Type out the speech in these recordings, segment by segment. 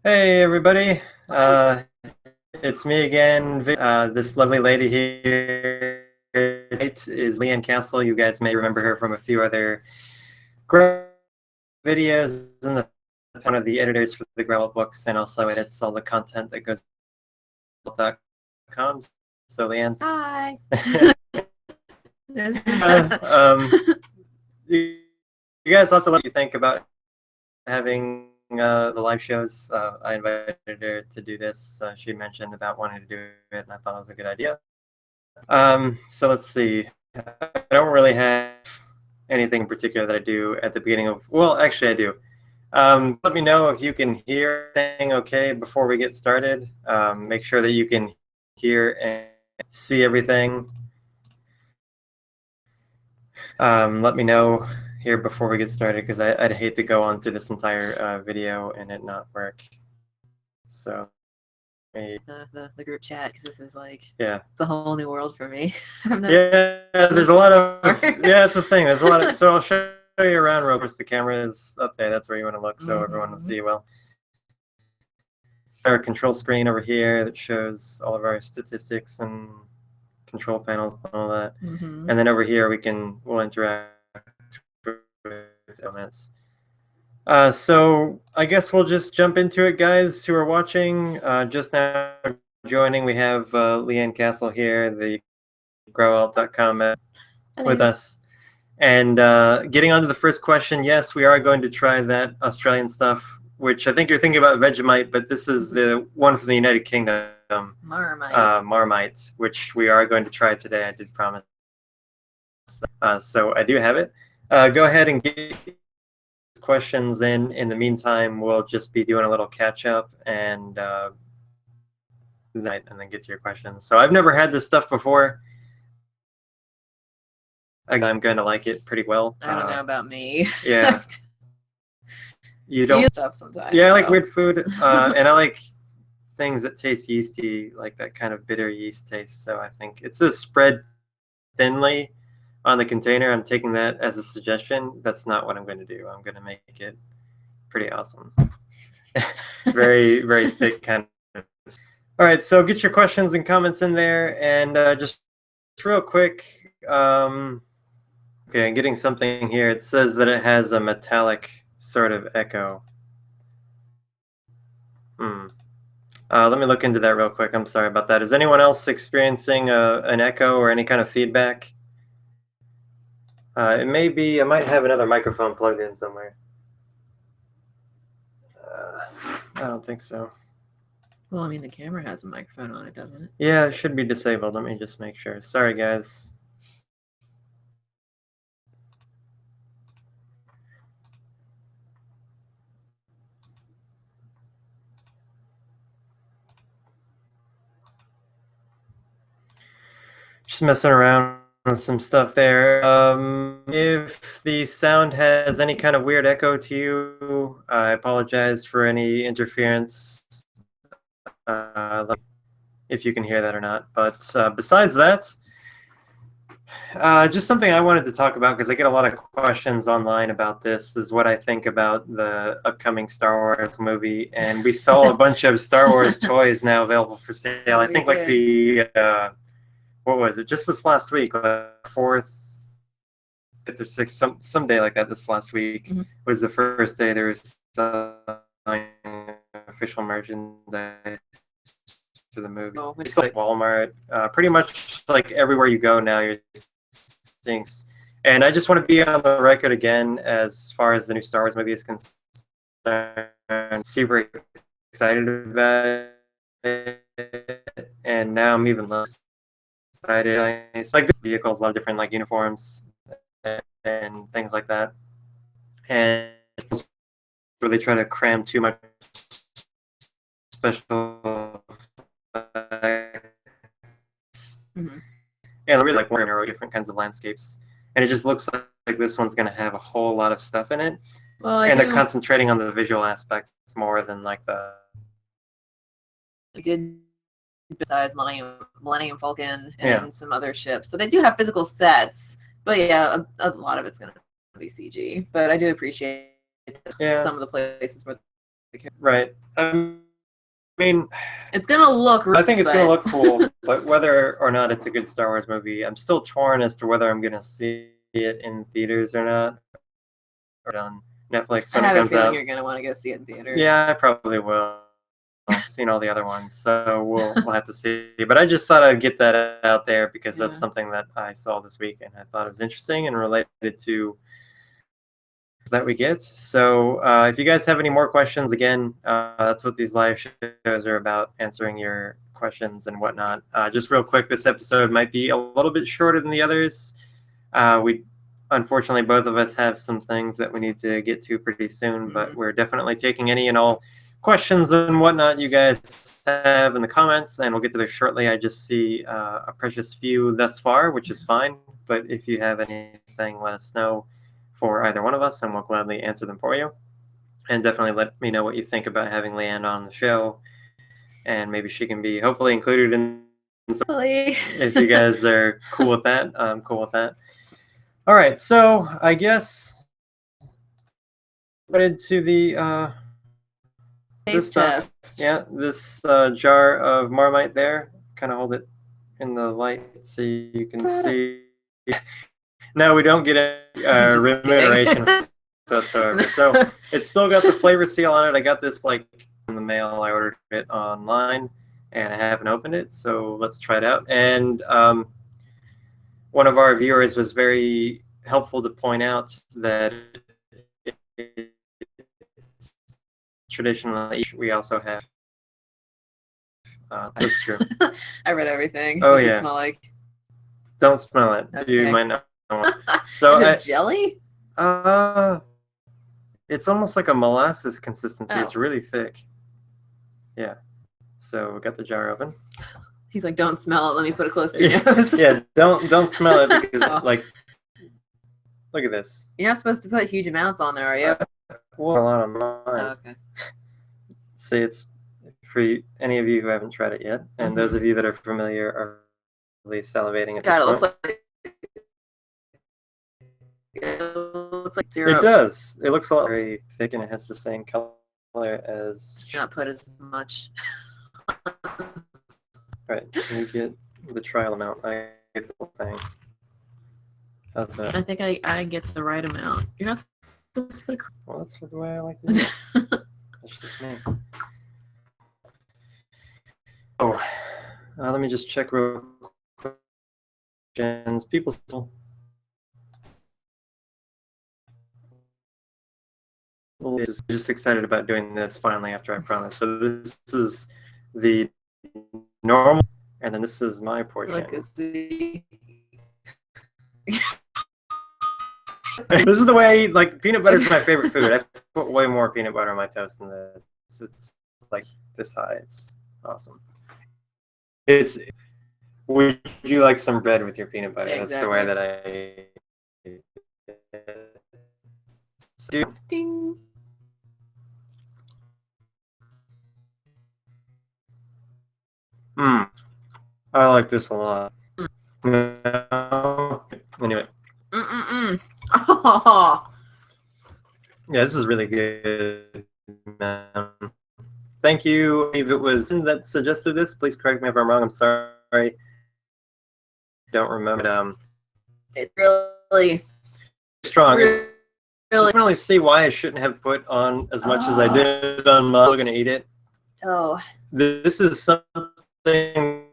Hey everybody, it's me again. This lovely lady here is Leigh Anne Cassell. You guys may remember her from a few other Grauwelt videos, and one of the editors for the Grauwelt books, and also edits all the content that goes on .com. So Leigh Anne. Hi. You guys have to let you think about having the live shows. I invited her to do this. She mentioned about wanting to do it, and I thought it was a good idea. So let's see. I don't really have anything in particular that I do at the beginning of. Well, actually, I do. Let me know if you can hear anything okay before we get started. Make sure that you can hear and see everything. Let me know here before we get started, because I'd hate to go on through this entire video and it not work. So the group chat, because this is like, yeah, it's a whole new world for me. yeah, there's a lot of yeah, it's the thing. There's a lot of, so I'll show you around real quick. The camera is up there. That's where you want to look, so everyone will see you well. Our control screen over here that shows all of our statistics and control panels and all that. And then over here we'll interact with elements. So I guess we'll just jump into it, guys who are watching. Just now joining, we have Leigh Anne Cassell here, the Grauwelt.com with us. And getting on to the first question, yes, we are going to try that Australian stuff, which I think you're thinking about Vegemite, but this is the one from the United Kingdom. Marmite. Marmite, which we are going to try today. I did promise. So I do have it. Go ahead and get questions in the meantime. We'll just be doing a little catch up and then get to your questions. So I've never had this stuff before. I'm going to like it pretty well. I don't know about me. Yeah. You don't stuff sometimes. Yeah, I like weird food, and I like things that taste yeasty, like that kind of bitter yeast taste. So I think it says spread thinly on the container. I'm taking that as a suggestion. That's not what I'm going to do. I'm going to make it pretty awesome. Very, very thick kind of. All right, so get your questions and comments in there, and just real quick. Okay, I'm getting something here. It says that it has a metallic sort of echo. Let me look into that real quick. I'm sorry about that. Is anyone else experiencing an echo or any kind of feedback? It may be, I might have another microphone plugged in somewhere. I don't think so. Well, I mean, the camera has a microphone on it, doesn't it? Yeah, it should be disabled. Let me just make sure. Sorry, guys. Just messing around with some stuff there. If the sound has any kind of weird echo to you, I apologize for any interference, if you can hear that or not. But besides that, just something I wanted to talk about, because I get a lot of questions online about this, is what I think about the upcoming Star Wars movie. And we saw a bunch of Star Wars toys now available for sale. I think like the what was it? Just this last week, like 4th, 5th, or 6th, some day like that. This last week was the first day there was official merchandise for the movie. It's like Walmart, pretty much like everywhere you go now, you're seeing. And I just want to be on the record again as far as the new Star Wars movie is concerned. Super excited about it, and now I'm even less excited. It's like this vehicles, a lot of different like uniforms and things like that, and where they try to cram too much special and really like more different kinds of landscapes, and it just looks like this one's going to have a whole lot of stuff in it. Well, and they're concentrating on the visual aspects more than like the. We did, besides Millennium Falcon and some other ships, so they do have physical sets, but yeah, a lot of it's going to be CG. But I do appreciate some of the places where Right. I mean, it's gonna look. I think it's gonna look cool, but whether or not it's a good Star Wars movie, I'm still torn as to whether I'm gonna see it in theaters or not, or on Netflix when I have it comes a feeling out. you're gonna want to go see it in theaters. Yeah, I probably will. I've seen all the other ones, so we'll have to see. But I just thought I'd get that out there because that's something that I saw this week and I thought it was interesting and related to that we get. So if you guys have any more questions, again, that's what these live shows are about, answering your questions and whatnot. Just real quick, this episode might be a little bit shorter than the others. We unfortunately, both of us have some things that we need to get to pretty soon, but we're definitely taking any and all questions and whatnot you guys have in the comments, and we'll get to those shortly. I just see a precious few thus far, which is fine, but if you have anything, let us know for either one of us, and we'll gladly answer them for you. And definitely let me know what you think about having Leigh Anne on the show, and maybe she can be hopefully included in some, if you guys are cool with that. I'm cool with that. All right, so I guess headed to the this stuff. Yeah, this jar of Marmite there. Kind of hold it in the light so you can see. No, we don't get a remuneration whatsoever. So it's still got the flavor seal on it. I got this like in the mail. I ordered it online, and I haven't opened it. So let's try it out. And one of our viewers was very helpful to point out that traditionally we also have. That's true. I read everything. Oh, What's yeah. it smell like? Don't smell it. Okay. You might not. So is it jelly? It's almost like a molasses consistency. Oh. It's really thick. Yeah. So we got the jar open. He's like, don't smell it. Let me put it close to your nose. Yeah, don't smell it because like, look at this. You're not supposed to put huge amounts on there, are you? Well, a lot of mine. Oh, okay. See, it's for any of you who haven't tried it yet, and those of you that are familiar are really salivating at this point. It looks like syrup. It does. It looks a lot very thick, and it has the same color as. Just not put as much. Right. You get the trial amount. I get the whole thing. How's that? I think I get the right amount. You're not supposed to put a... Well, that's the way I like to do it. That's just me. Oh, let me just check real quick. People still. Just excited about doing this finally after I promised. So this is the normal, and then this is my portion. This is the way I eat. Like, peanut butter is my favorite food. I put way more peanut butter on my toast than this. It's like this high. It's awesome. Would you like some bread with your peanut butter? Exactly. That's the way that I do. Ding. I like this a lot. Anyway. Oh. Yeah, this is really good, man. Thank you. If it was that suggested this, please correct me if I'm wrong. I'm sorry. Don't remember. It's really strong. So I can really see why I shouldn't have put on as much as I did on my. I'm gonna eat it. Oh. This is something.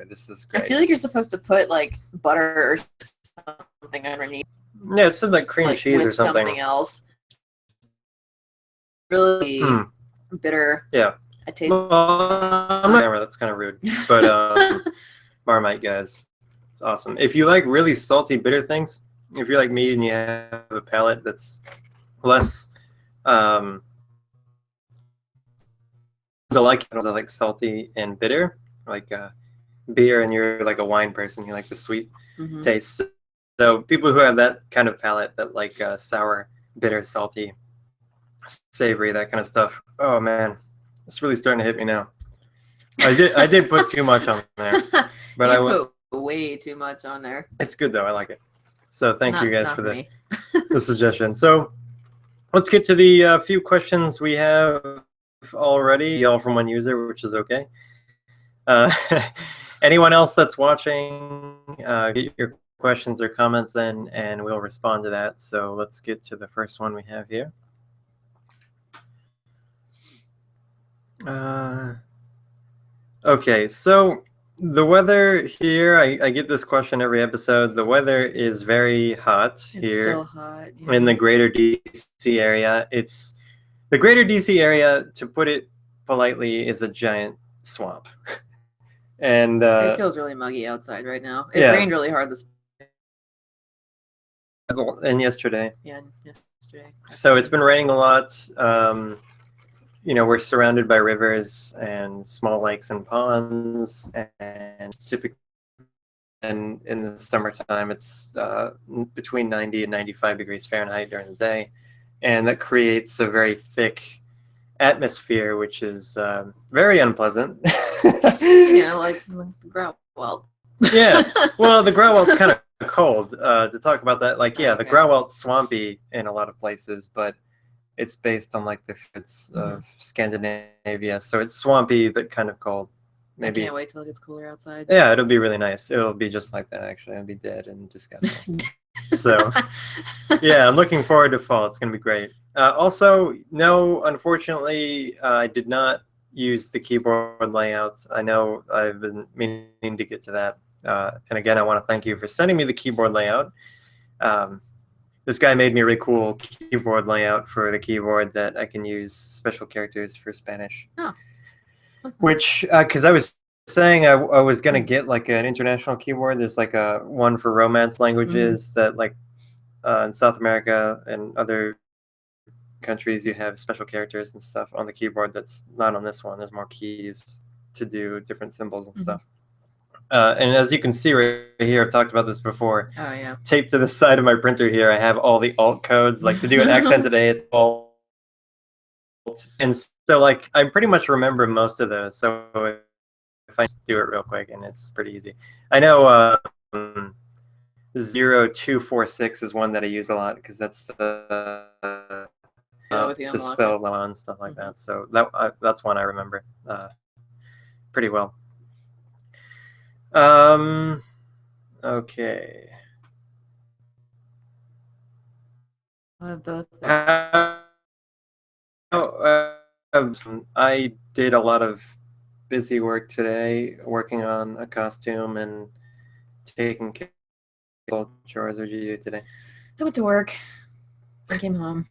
This is great. I feel like you're supposed to put like butter or something underneath. Yeah, it's like cream cheese or something else. Really bitter. Yeah. I taste. I'm not. That's kind of rude, but Marmite, guys, it's awesome. If you like really salty, bitter things, if you're like me and you have a palate that's less, I like salty and bitter, like beer, and you're like a wine person, you like the sweet taste. So people who have that kind of palate, that like sour, bitter, salty, savory, that kind of stuff. Oh man, it's really starting to hit me now. I did put too much on there, but I put way too much on there. It's good though. I like it. So thank you guys for the suggestion. So let's get to the few questions we have already, all from one user, which is okay. Anyone else that's watching, get your questions or comments in, and we'll respond to that. So let's get to the first one we have here. Okay, so the weather here, I get this question every episode. The weather is very hot here. It's still hot. Yeah. In the greater DC area. It's the greater DC area, to put it politely, is a giant swamp. And it feels really muggy outside right now. It rained really hard this and yesterday. Yeah, yesterday. So it's been raining a lot. You know, we're surrounded by rivers and small lakes and ponds, and typically in the summertime it's between 90 and 95 degrees Fahrenheit during the day, and that creates a very thick atmosphere, which is very unpleasant. Yeah, like the Grauwelt. Yeah, well, the Grauwelt's kind of cold. To talk about that, like, yeah, the Grauwelt's swampy in a lot of places, but it's based on like the fits of Scandinavia, so it's swampy but kind of cold. Maybe I can't wait till it gets cooler outside. Yeah, it'll be really nice. It'll be just like that, actually. It'll be dead and disgusting. So, yeah, I'm looking forward to fall. It's going to be great. Also, no, unfortunately, I did not use the keyboard layout. I know I've been meaning to get to that. And again, I want to thank you for sending me the keyboard layout. This guy made me a really cool keyboard layout for the keyboard that I can use special characters for Spanish. Oh, that's nice. Which, because I was saying I was going to get like an international keyboard. There's like a one for Romance languages that like in South America and other countries you have special characters and stuff on the keyboard that's not on this one. There's more keys to do different symbols and stuff. And as you can see right here, I've talked about this before. Oh, yeah. Taped to the side of my printer here, I have all the alt codes. Like to do an accent today, it's alt. And so like I pretty much remember most of those. So if I do it real quick, and it's pretty easy. I know 0246 is one that I use a lot because that's the to spell Leigh and stuff like that. So that's one I remember pretty well. Okay. I did a lot of busy work today, working on a costume and taking care of chores. What did you do today? I went to work. I came home.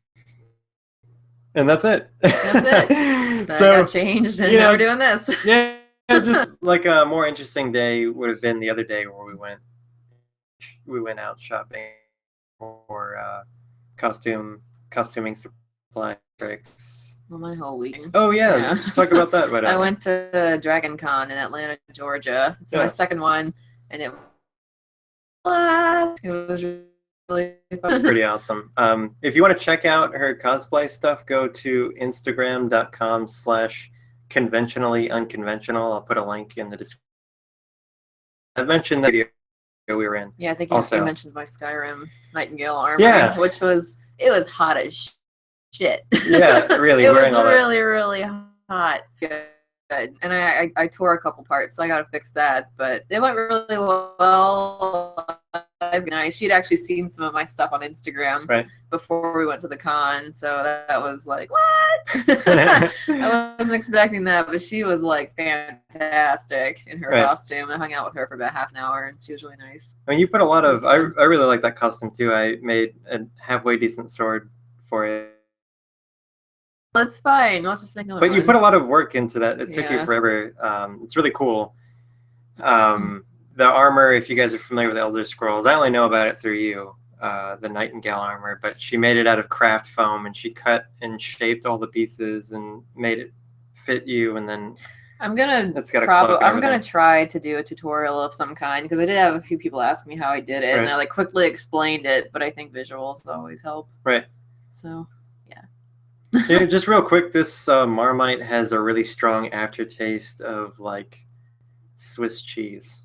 And that's it. That's it. So I got changed, and now we're doing this. Yeah. Just like a more interesting day would have been the other day where we went out shopping for costuming supply tricks. Well, my whole week. Oh yeah. Talk about that. I went to Dragon Con in Atlanta, Georgia. It's my second one, and it was really fun. It's pretty awesome. If you want to check out her cosplay stuff, go to instagram.com/conventionally unconventional. I'll put a link in the description. I mentioned the video we were in. Yeah, I think you mentioned my Skyrim Nightingale armor, which was hot as shit. Yeah, really. It was really hot. Good. And I tore a couple parts, so I got to fix that. But it went really well. Nice. She'd actually seen some of my stuff on Instagram before we went to the con, so that was like, what? I wasn't expecting that, but she was like fantastic in her costume. I hung out with her for about half an hour, and she was really nice. I mean, you put a lot of. I really like that costume too. I made a halfway decent sword for it. That's fine. Let's just make another one. But you put a lot of work into that. It took you forever. It's really cool. The armor, if you guys are familiar with Elder Scrolls, I only know about it through you, the Nightingale armor, but she made it out of craft foam, and she cut and shaped all the pieces and made it fit you, and then I'm gonna try to do a tutorial of some kind, because I did have a few people ask me how I did it, and I like quickly explained it, but I think visuals always help. Right. So, yeah, just real quick, this Marmite has a really strong aftertaste of like Swiss cheese.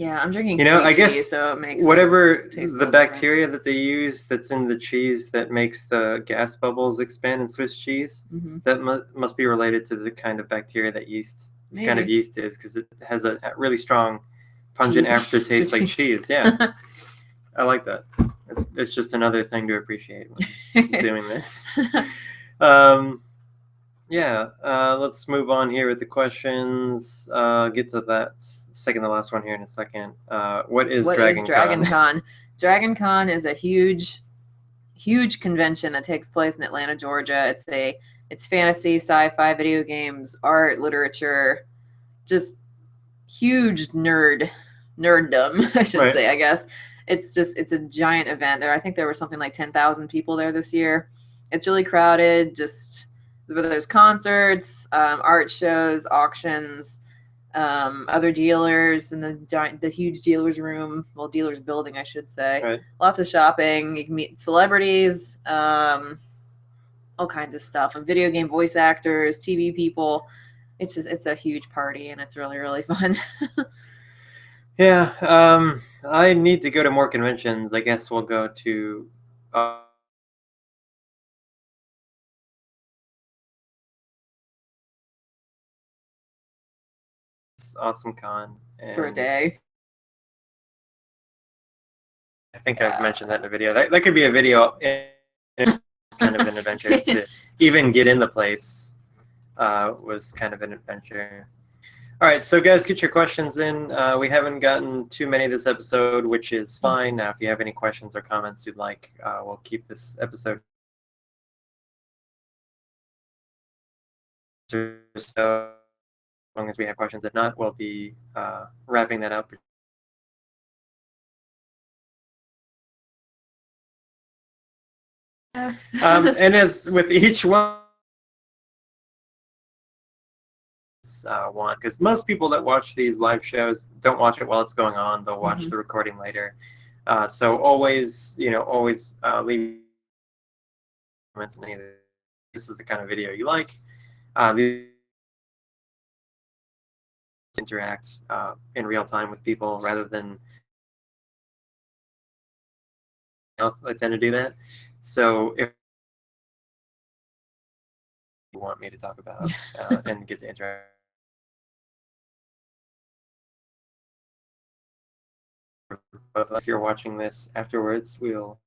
Yeah, I'm drinking You know, sweet I tea, guess so it makes whatever it taste a the little bacteria that they use that's in the cheese that makes the gas bubbles expand in Swiss cheese, different. that must be related to the kind of bacteria that yeast, this kind of Maybe. yeast is, because it has a really strong, pungent Cheese. aftertaste like cheese. Yeah, I like that. It's just another thing to appreciate when doing this. Yeah, let's move on here with the questions. Get to that second to last one here in a second. What is Dragon Dragon Con? Con? Dragon Con is a huge convention that takes place in Atlanta, Georgia. It's fantasy, sci-fi, video games, art, literature, just huge nerddom, I should Right. say, I guess. It's a giant event there. I think there were something like 10,000 people there this year. It's really crowded. Just there's concerts, art shows, auctions, other dealers in the huge dealers room, well, dealers building, I should say. Right. Lots of shopping. You can meet celebrities, all kinds of stuff, and video game voice actors, TV people. It's a huge party, and it's really, really fun. Yeah, I need to go to more conventions. I guess we'll go to Awesome Con For a day. I think I've mentioned that in a video. That could be a video. It's kind of an adventure to even get in the place. Was kind of an adventure. All right, so guys, get your questions in. We haven't gotten too many this episode, which is fine. Now, if you have any questions or comments you'd like, we'll keep this episode. So, as long as we have questions, if not, we'll be wrapping that up. And as with each one, because most people that watch these live shows don't watch it while it's going on; they'll watch the recording later. So always, leave comments on any of this. This is the kind of video you like. Interact in real time with people rather than I tend to do that. So if you want me to talk about and get to interact. But if you're watching this afterwards, we'll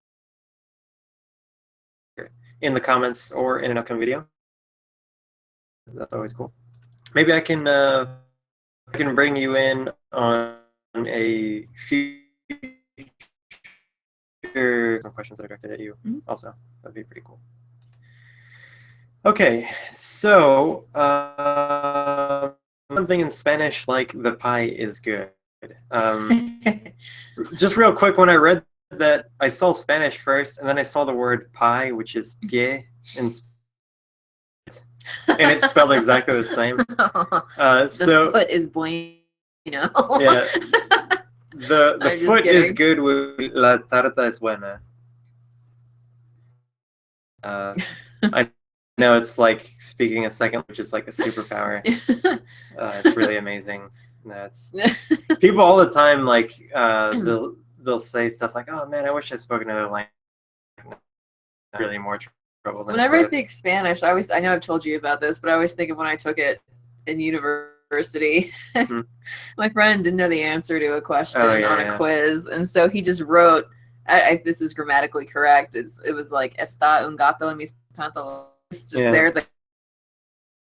in the comments or in an upcoming video. That's always cool. Maybe I can bring you in on a future some questions that are directed at you. Also, that'd be pretty cool. Okay, so something in Spanish like the pie is good. Just real quick, when I read that, I saw Spanish first, and then I saw the word pie, which is pie, and it's spelled exactly the same. The foot is bueno. Yeah, the foot is good. With la tarta es buena. I know it's like speaking a second language is like a superpower. It's really amazing. That's people all the time. Like they'll say stuff like, "Oh man, I wish I spoke another language." Really more trouble than whenever I think Spanish, I know I've told you about this, but I always think of when I took it in university. My friend didn't know the answer to a question on a quiz, and so he just wrote. This is grammatically correct. It was like "Está un gato en mis pantalones." Just there's a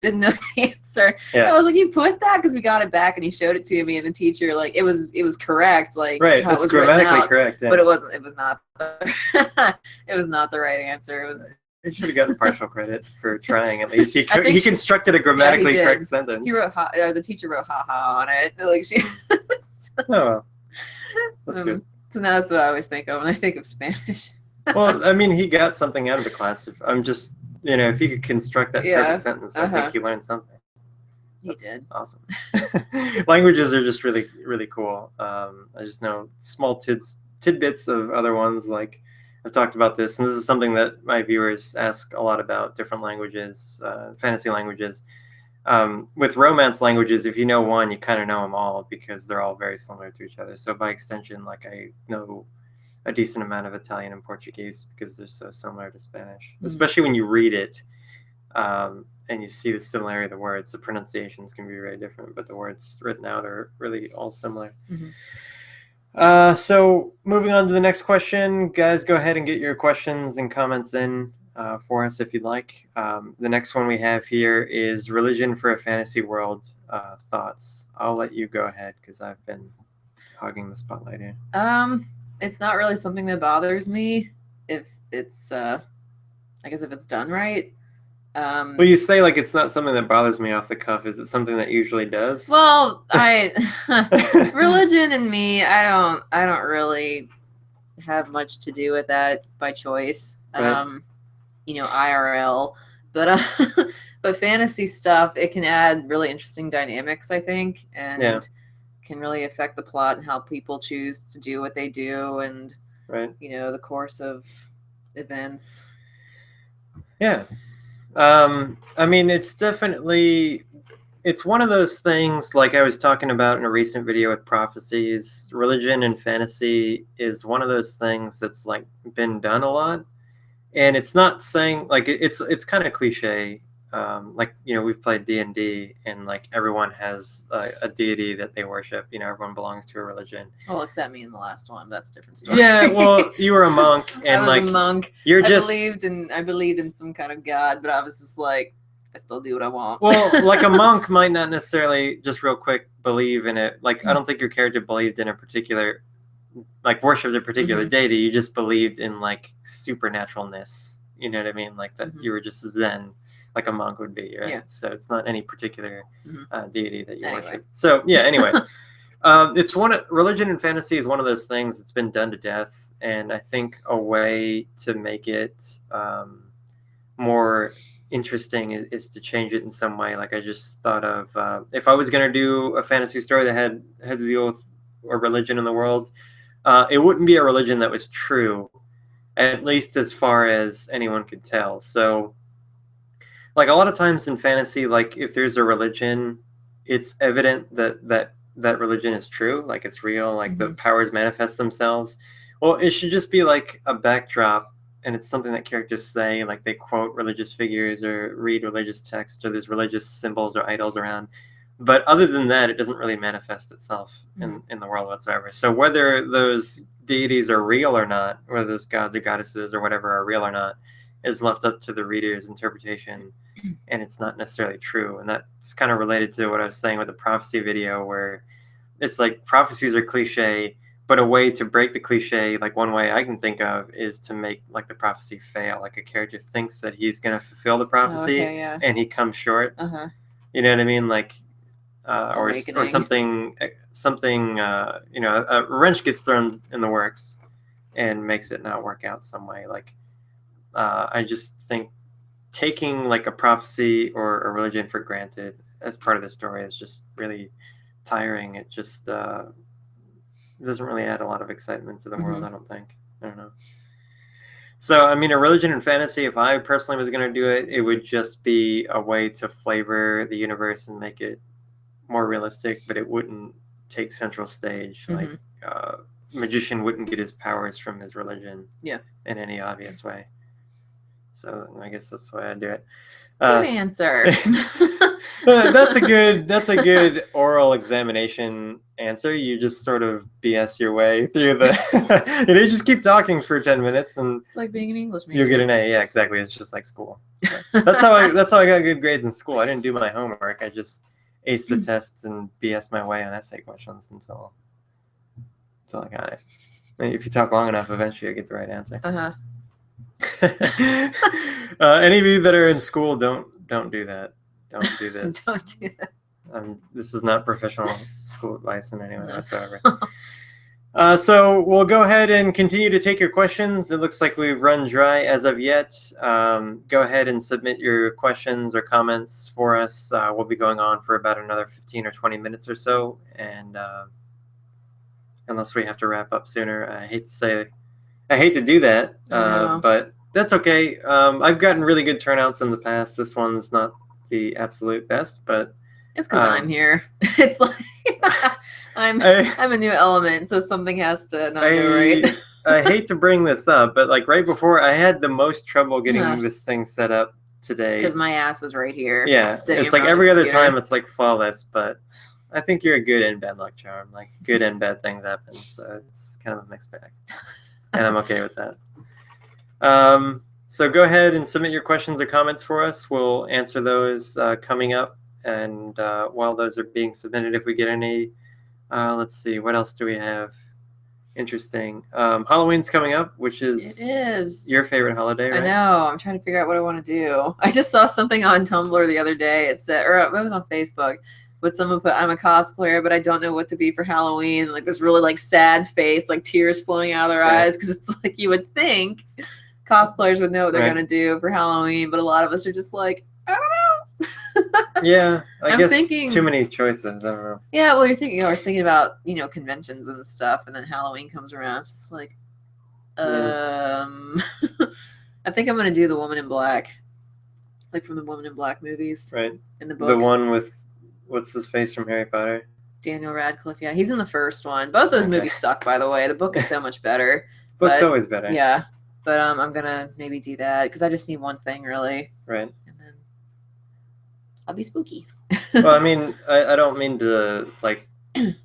didn't know the answer. I was like, "You put that?" Because we got it back, and he showed it to me, and the teacher like it was correct, like right. How It's it was grammatically correct, but it wasn't. It was not. It was not the right answer. It was. He should have gotten partial credit for trying. At least he constructed a grammatically correct sentence. He wrote the teacher wrote "ha" on it. Like she. Oh, well. That's good. So now that's what I always think of when I think of Spanish. Well, I mean, he got something out of the class. I'm just, if he could construct that perfect sentence, I think he learned something. That's he did. Awesome. Languages are just really, really cool. I just know small tidbits of other ones. Like I've talked about this, and this is something that my viewers ask a lot about: different languages, fantasy languages. with romance languages, if you know one, you kind of know them all because they're all very similar to each other. So by extension, like I know a decent amount of Italian and Portuguese because they're so similar to Spanish, especially when you read it and you see the similarity of the words. The pronunciations can be very different, but the words written out are really all similar. So moving on to the next question, guys, go ahead and get your questions and comments in for us if you'd like. The next one we have here is religion for a fantasy world thoughts. I'll let you go ahead because I've been hogging the spotlight here. It's not really something that bothers me if it's, I guess if it's done right. Well, you say like it's not something that bothers me off the cuff. Is it something that usually does? Well, religion and me, I don't really have much to do with that by choice. Right. You know, IRL, but fantasy stuff, it can add really interesting dynamics, I think, and can really affect the plot and how people choose to do what they do, and you know, the course of events. Yeah. I mean, it's definitely, it's one of those things, like I was talking about in a recent video with prophecies, religion and fantasy is one of those things that's like been done a lot. And it's not saying like, it's kind of cliche. Like, you know, we've played D&D and like everyone has a deity that they worship, you know, everyone belongs to a religion. Well, except me in the last one. That's a different story. Yeah, well, you were a monk and I was like a monk. I believed in some kind of god, but I was just like, I still do what I want. Well, like a monk might not necessarily, just real quick, believe in it. Like, I don't think your character believed in a particular, like, worshipped a particular deity. You just believed in, like, supernaturalness. You know what I mean? Like, that you were just zen, like a monk would be, right? Yeah. So it's not any particular deity that you worship. So, yeah, anyway. Religion and fantasy is one of those things that's been done to death. And I think a way to make it more interesting is to change it in some way. Like I just thought of if I was going to do a fantasy story that had to deal with a religion in the world, it wouldn't be a religion that was true, at least as far as anyone could tell. So like a lot of times in fantasy, like if there's a religion, it's evident that religion is true, like it's real, like the powers manifest themselves. Well, it should just be like a backdrop, and it's something that characters say, like they quote religious figures or read religious text, or there's religious symbols or idols around. But other than that, it doesn't really manifest itself in the world whatsoever. So whether those deities are real or not, whether those gods or goddesses or whatever are real or not, is left up to the reader's interpretation, and it's not necessarily true. And that's kind of related to what I was saying with the prophecy video, where it's like prophecies are cliche, but a way to break the cliche, like one way I can think of, is to make like the prophecy fail. Like a character thinks that he's going to fulfill the prophecy, and he comes short. You know what I mean? Like, or something, you know, a wrench gets thrown in the works and makes it not work out some way. Like, I just think taking like a prophecy or a religion for granted as part of the story is just really tiring. It just doesn't really add a lot of excitement to the world, I don't think. I don't know. So, I mean, a religion and fantasy, if I personally was going to do it, it would just be a way to flavor the universe and make it more realistic, but it wouldn't take central stage. Like, magician wouldn't get his powers from his religion in any obvious way. So I guess that's the way I do it. Good answer. That's a good oral examination answer. You just sort of BS your way through the. You just keep talking for 10 minutes, and it's like being an English major. You get an A. Yeah, exactly. It's just like school. That's how I got good grades in school. I didn't do my homework. I just aced the tests and BS my way on essay questions until I got it. If you talk long enough, eventually you get the right answer. Any of you that are in school, don't do that. Don't do this. Don't do that. This is not professional school advice in any way whatsoever. So we'll go ahead and continue to take your questions. It looks like we've run dry as of yet. Go ahead and submit your questions or comments for us. We'll be going on for about another 15 or 20 minutes or so, and unless we have to wrap up sooner, I hate to do that, but that's okay. I've gotten really good turnouts in the past. This one's not, the absolute best, but it's because I'm here. It's like I'm a new element, so something has to not go right. I hate to bring this up, but like right before, I had the most trouble getting this thing set up today. Because my ass was right here. Yeah, it's like every other time it's like flawless, but I think you're a good and bad luck charm. Like good and bad things happen, so it's kind of a mixed bag, and I'm okay with that. So go ahead and submit your questions or comments for us. We'll answer those coming up, and while those are being submitted, if we get any, let's see, what else do we have? Interesting. Halloween's coming up, which is your favorite holiday, right? I know. I'm trying to figure out what I want to do. I just saw something on Tumblr the other day. It said, or it was on Facebook, but someone put, "I'm a cosplayer, but I don't know what to be for Halloween." Like this really like sad face, like tears flowing out of their eyes, because it's like you would think cosplayers would know what they're gonna do for Halloween, but a lot of us are just like, I don't know. Yeah, I guess too many choices. I don't know. Yeah, well, you're thinking. I was thinking about conventions and stuff, and then Halloween comes around. It's just like, I think I'm gonna do the Woman in Black, like from the Woman in Black movies, right? In the book, the one with what's his face from Harry Potter, Daniel Radcliffe. Yeah, he's in the first one. Both those movies suck, by the way. The book is so much better. Book's always better. Yeah, but I'm gonna maybe do that because I just need one thing really. Right. I'll be spooky. Well, I mean, I don't mean to like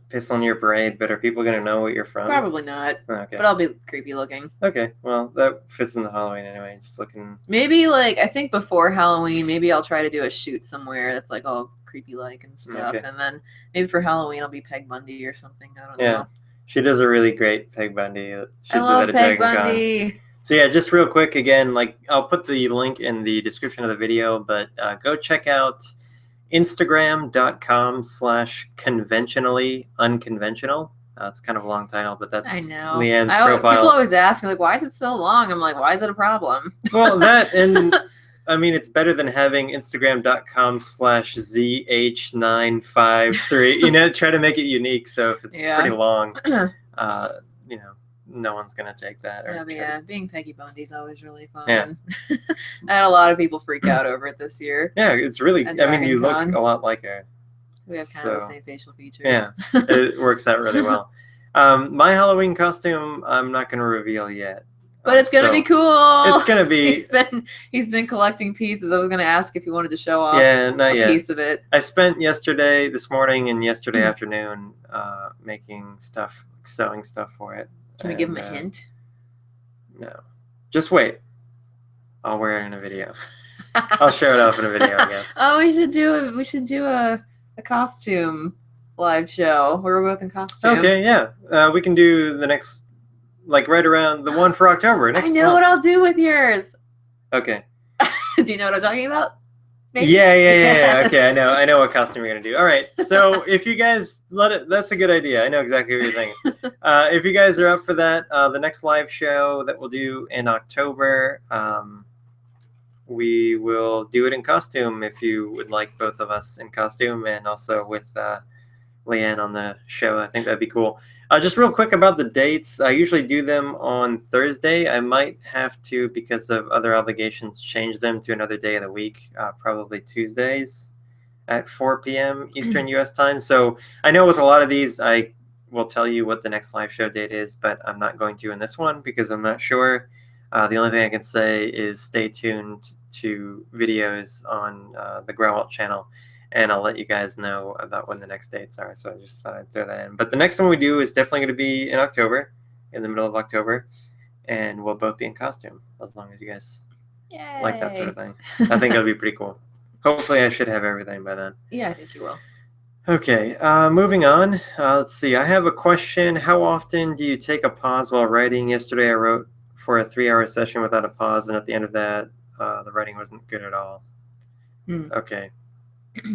piss on your parade, but are people gonna know what you're from? Probably not. Okay. But I'll be creepy looking. Okay. Well, that fits into Halloween anyway. Just looking. Maybe like I think before Halloween, maybe I'll try to do a shoot somewhere that's like all creepy like and stuff, and then maybe for Halloween I'll be Peg Bundy or something. I don't know. Yeah, she does a really great Peg Bundy. I love Peg Bundy. So yeah, just real quick again, like I'll put the link in the description of the video, but go check out Instagram.com/conventionally unconventional. It's kind of a long title, but that's Leigh Anne's profile. People always ask me like, why is it so long? I'm like, why is it a problem? Well, that and I mean, it's better than having Instagram.com/ZH953. Try to make it unique. So if it's pretty long, no one's gonna take that. Being Peggy Bundy's always really fun. Yeah. I had a lot of people freak out over it this year. Yeah, it's really. I mean, you look a lot like her. We have kind of the same facial features. Yeah, it works out really well. My Halloween costume, I'm not gonna reveal yet. But it's gonna be cool. It's gonna be. He's been collecting pieces. I was gonna ask if you wanted to show off. a piece of it. I spent this morning and yesterday afternoon making stuff, sewing stuff for it. Can we give him a hint? No. Just wait. I'll wear it in a video. I'll show it off in a video, I guess. Oh, we should do a costume live show. We're both in costume. Okay, yeah. We can do the next, like right around the one for October. I know what I'll do with yours. Okay. Do you know what I'm talking about? Maybe? Yeah. Okay, I know what costume you're gonna do. All right. So if you guys that's a good idea. I know exactly what you're thinking. If you guys are up for that, the next live show that we'll do in October, we will do it in costume. If you would like both of us in costume and also with Leigh Anne on the show, I think that'd be cool. Just real quick about the dates. I usually do them on Thursday. I might have to, because of other obligations, change them to another day of the week, probably Tuesdays at 4 p.m. Eastern U.S. time. So I know with a lot of these, I will tell you what the next live show date is, but I'm not going to in this one because I'm not sure. The only thing I can say is stay tuned to videos on the Grauwelt channel. And I'll let you guys know about when the next dates are. So I just thought I'd throw that in. But the next one we do is definitely going to be in October, in the middle of October. And we'll both be in costume, as long as you guys like that sort of thing. I think it'll be pretty cool. Hopefully I should have everything by then. Yeah, I think you will. Okay, moving on. Let's see. I have a question. How often do you take a pause while writing? Yesterday I wrote for a 3-hour session without a pause. And at the end of that, the writing wasn't good at all. Okay.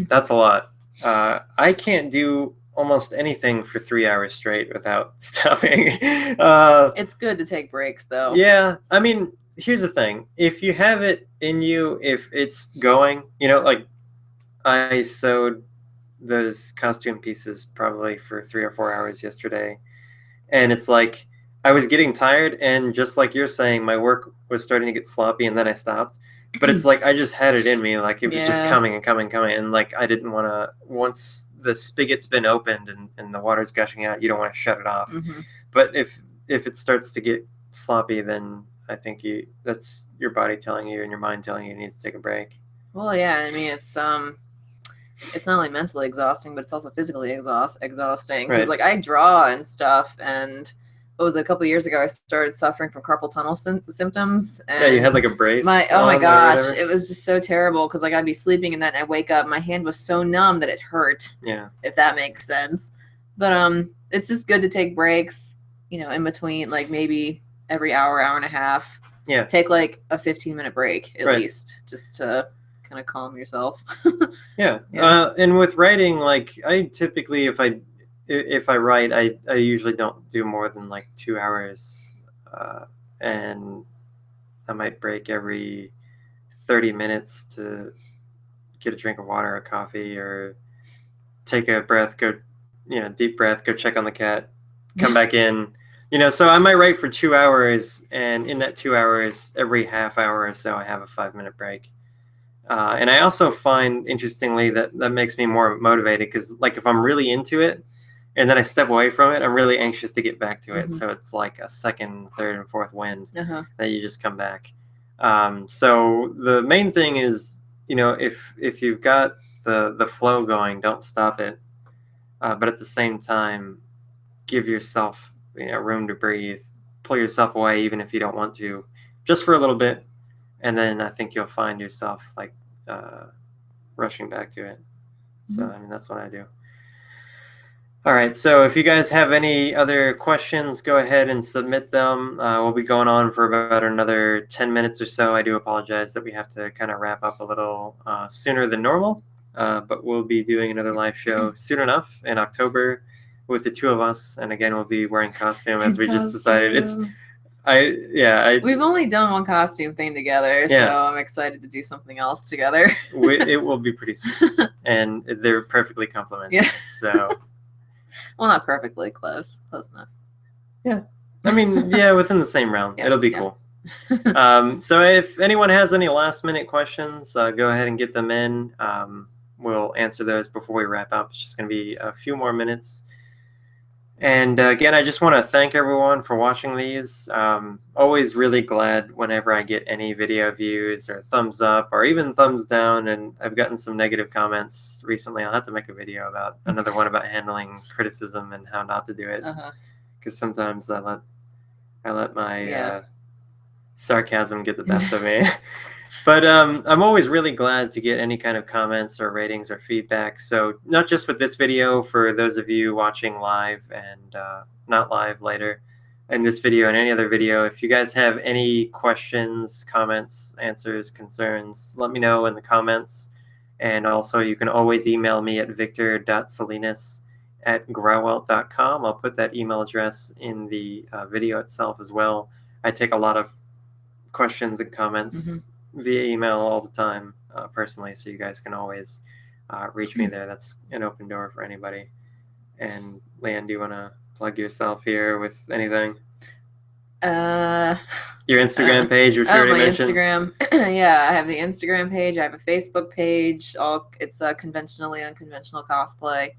That's a lot. I can't do almost anything for 3 hours straight without stopping. It's good to take breaks, though. Yeah. I mean, here's the thing. If you have it in you, if it's going, like I sewed those costume pieces probably for 3 or 4 hours yesterday. And it's like I was getting tired. And just like you're saying, my work was starting to get sloppy and then I stopped. But it's like I just had it in me, like it was just Yeah. coming and coming, and like I didn't want to. Once the spigot's been opened and the water's gushing out, you don't want to shut it off. But if it starts to get sloppy, then I think that's your body telling you and your mind telling you need to take a break. Well, yeah, I mean it's not only mentally exhausting, but it's also physically exhausting. Because Right. like I draw and stuff, and what was it, a couple of years ago I started suffering from carpal tunnel symptoms. And Yeah, you had like a brace. oh my on or gosh, whatever. it was just so terrible because like I'd be sleeping and then I wake up, my hand was so numb that it hurt. Yeah. If that makes sense. But it's just good to take breaks, you know, in between, like maybe every hour and a half. Yeah. Take like a 15-minute break at Right. least, just to kind of calm yourself. Yeah. Yeah. And with writing, like I typically, if I write, I usually don't do more than like 2 hours, and I might break every 30 minutes to get a drink of water or coffee or take a breath, go, deep breath, go check on the cat, come back in. So I might write for 2 hours, and in that 2 hours, every half hour or so, I have a 5-minute break. And I also find, interestingly, that makes me more motivated because, like, if I'm really into it and then I step away from it, I'm really anxious to get back to it. So it's like a second, third, and fourth wind that you just come back. So the main thing is, if you've got the flow going, don't stop it. But at the same time, give yourself room to breathe. Pull yourself away even if you don't want to, just for a little bit. And then I think you'll find yourself like rushing back to it. So I mean, that's what I do. All right. So if you guys have any other questions, go ahead and submit them. We'll be going on for about another 10 minutes or so. I do apologize that we have to kind of wrap up a little sooner than normal, but we'll be doing another live show soon enough in October with the two of us. And again, we'll be wearing costume as we just decided. We've only done one costume thing together, so I'm excited to do something else together. It will be pretty sweet, and they're perfectly complementary. Yeah. So, well, not perfectly, close enough. Yeah, I mean, within the same realm. It'll be cool. So if anyone has any last-minute questions, go ahead and get them in. We'll answer those before we wrap up. It's just going to be a few more minutes. And again, I just want to thank everyone for watching these. Always really glad whenever I get any video views or thumbs up or even thumbs down. And I've gotten some negative comments recently. I'll have to make a video about another one about handling criticism and how not to do it. Because sometimes I let my sarcasm get the best of me. But I'm always really glad to get any kind of comments or ratings or feedback. So not just with this video, for those of you watching live and not live later in this video and any other video, if you guys have any questions, comments, answers, concerns, let me know in the comments. And also you can always email me at victor.salinas@grauwelt.com. I'll put that email address in the video itself as well. I take a lot of questions and comments via email all the time personally, so you guys can always reach me there. That's an open door for anybody. And Leigh Anne, do you want to plug yourself here with anything? Your Instagram page, which you already mentioned. Instagram. Yeah, I have the Instagram page. I have a Facebook page. It's Conventionally Unconventional Cosplay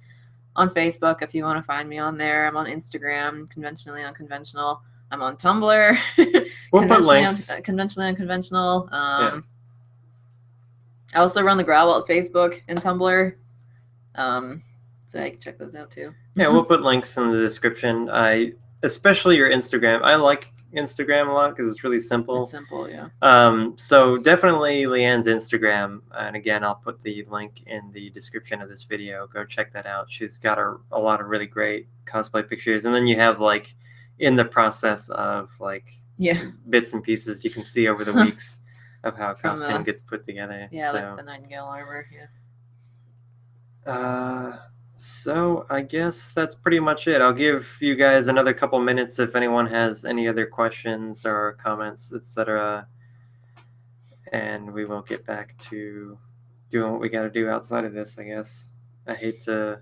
on Facebook. If you want to find me on there, I'm on Instagram, Conventionally Unconventional. I'm on Tumblr. We'll put links. Conventionally Unconventional. I also run the Grauwelt Facebook and Tumblr. So I can check those out too. Yeah, we'll put links in the description. Especially your Instagram. I like Instagram a lot because it's really simple. It's simple, yeah. So definitely Leigh Anne's Instagram. And again, I'll put the link in the description of this video. Go check that out. She's got a lot of really great cosplay pictures. And then you have like in the process of like bits and pieces you can see over the weeks of how a costume gets put together. Yeah, so, like the Nightingale armor, so I guess that's pretty much it. I'll give you guys another couple minutes if anyone has any other questions or comments, etc. And we will get back to doing what we got to do outside of this, I guess. I hate to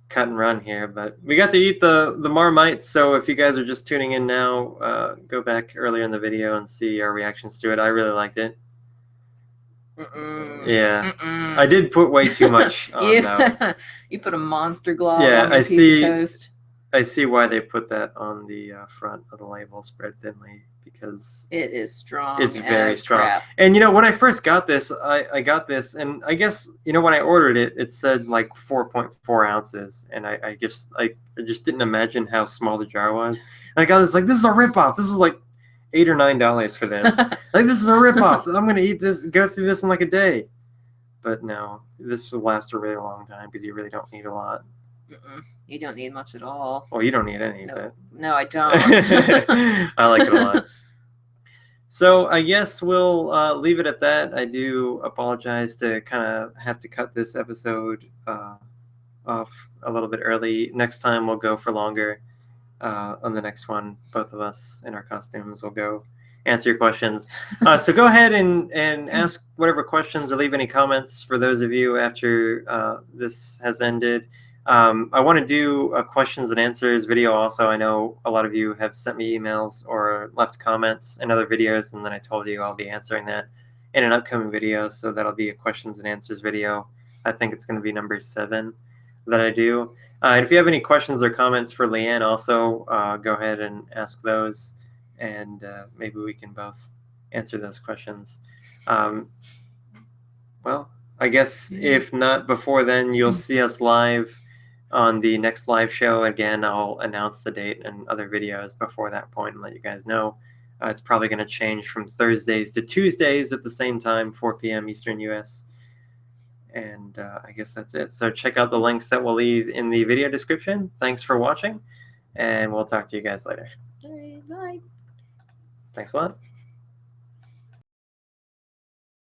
cut and run here, but we got to eat the Marmite, so if you guys are just tuning in now, go back earlier in the video and see our reactions to it. I really liked it. Yeah. I did put way too much on though. You put a monster glob Yeah, on your piece of toast. I see why they put that on the front of the label, spread thinly, because it is strong. It's very strong. Crap. And you know, when I first got this, I got this, and I guess you know when I ordered it, it said like 4.4 ounces, and I just didn't imagine how small the jar was. And I got this this is a ripoff. This is like $8 or $9 for this. Like this is a ripoff. I'm gonna eat this, go through this in like a day. But no, this will last a really long time because you really don't need a lot. You don't need much at all. Well, you don't need any. No, I don't. I like it a lot. So I guess we'll leave it at that. I do apologize to kind of have to cut this episode off a little bit early. Next time we'll go for longer. On the next one, both of us in our costumes will go answer your questions. So go ahead and ask whatever questions or leave any comments for those of you after this has ended. I want to do a questions and answers video also. I know a lot of you have sent me emails or left comments in other videos, and then I told you I'll be answering that in an upcoming video. So that'll be a questions and answers video. I think it's going to be number 7 that I do. And if you have any questions or comments for Leigh Anne also, go ahead and ask those, and maybe we can both answer those questions. Well, I guess if not before then, you'll see us live on the next live show. Again, I'll announce the date and other videos before that point and let you guys know. It's probably going to change from Thursdays to Tuesdays at the same time, 4 p.m. Eastern US. And I guess that's it. So check out the links that we'll leave in the video description. Thanks for watching, and we'll talk to you guys later. All right, bye. Thanks a lot.